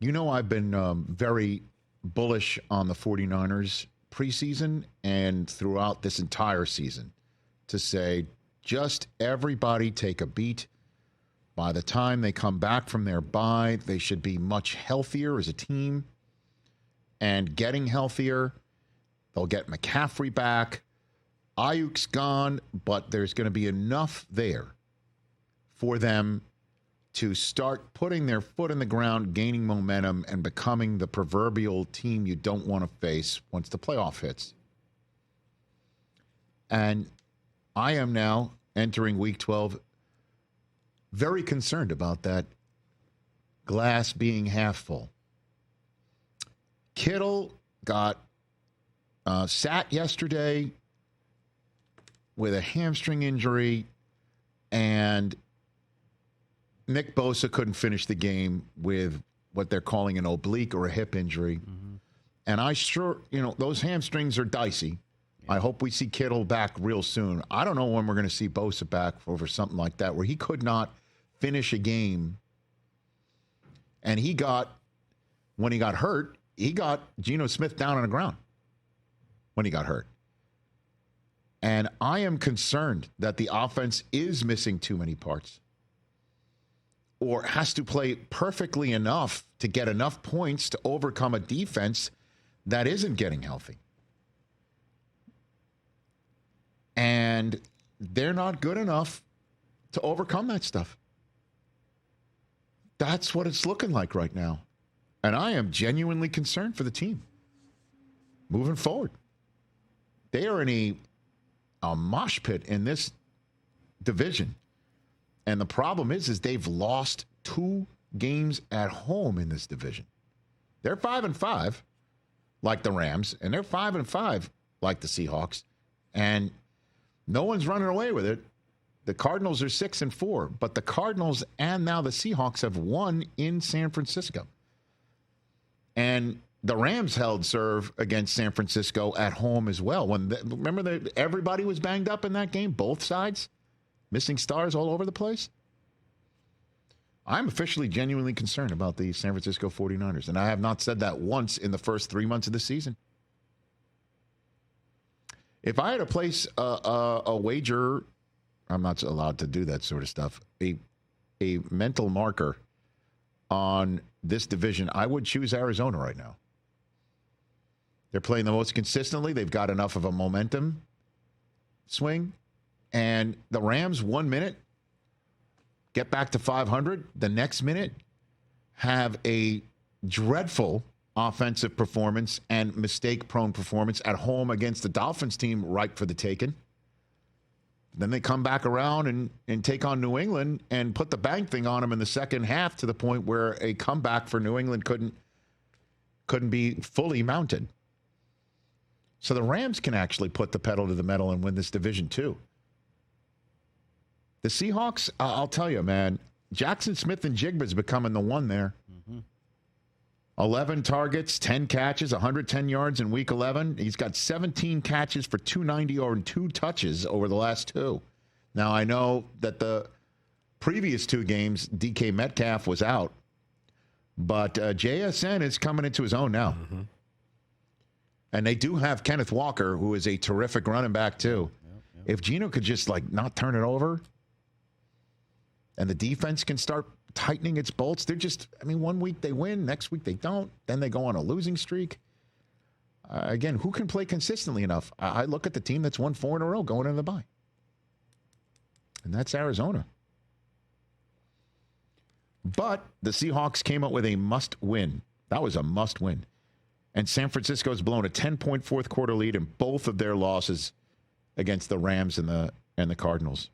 You know, I've been very bullish on the 49ers preseason and throughout this entire season to say just everybody take a beat. By the time they come back from their bye, they should be much healthier as a team and getting healthier. They'll get McCaffrey back. Ayuk's gone, but there's going to be enough there for them to start putting their foot in the ground, gaining momentum, and becoming the proverbial team you don't want to face once the playoff hits. And I am now entering Week 12 very concerned about that glass being half full. Kittle got sat yesterday with a hamstring injury, and Nick Bosa couldn't finish the game with what they're calling an oblique or a hip injury. Mm-hmm. And I sure, those hamstrings are dicey. Yeah. I hope we see Kittle back real soon. I don't know when we're going to see Bosa back over something like that, where he could not finish a game. And when he got hurt, he got Geno Smith down on the ground when he got hurt. And I am concerned that the offense is missing too many parts or has to play perfectly enough to get enough points to overcome a defense that isn't getting healthy. And they're not good enough to overcome that stuff. That's what it's looking like right now. And I am genuinely concerned for the team moving forward. They are in a mosh pit in this division. And the problem is they've lost 2 games at home in this division. They're 5-5, like the Rams, and they're 5-5, like the Seahawks. And no one's running away with it. The Cardinals are 6-4, but the Cardinals and now the Seahawks have won in San Francisco. And the Rams held serve against San Francisco at home as well. Remember everybody was banged up in that game, both sides, missing stars all over the place. I'm officially genuinely concerned about the San Francisco 49ers, and I have not said that once in the first 3 months of the season. If I had to place a wager, I'm not allowed to do that sort of stuff, a mental marker on this division, I would choose Arizona right now. They're playing the most consistently. They've got enough of a momentum swing. And the Rams, 1 minute, get back to 500. The next minute, have a dreadful offensive performance and mistake-prone performance at home against the Dolphins team ripe for the taking. Then they come back around and take on New England and put the bang thing on them in the second half to the point where a comeback for New England couldn't be fully mounted. So the Rams can actually put the pedal to the metal and win this division too. The Seahawks, I'll tell you, man, Jackson Smith and Jigba's becoming the one there. Mm-hmm. 11 targets, 10 catches, 110 yards in Week 11. He's got 17 catches for 290 or 2 touches over the last 2. Now, I know that the previous 2 games, DK Metcalf was out, but JSN is coming into his own now. Mm-hmm. And they do have Kenneth Walker, who is a terrific running back, too. Yep. If Geno could just, not turn it over and the defense can start tightening its bolts. They're just, 1 week they win, next week they don't. Then they go on a losing streak. Again, who can play consistently enough? I look at the team that's won 4 in a row going into the bye. And that's Arizona. But the Seahawks came up with a must-win. That was a must-win. And San Francisco's blown a 10-point fourth quarter lead in both of their losses against the Rams and the Cardinals.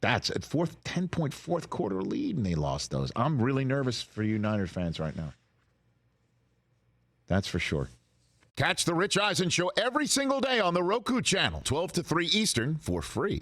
That's a 10-point fourth quarter lead, and they lost those. I'm really nervous for you Niners fans right now. That's for sure. Catch the Rich Eisen Show every single day on the Roku Channel, 12 to 3 Eastern, for free.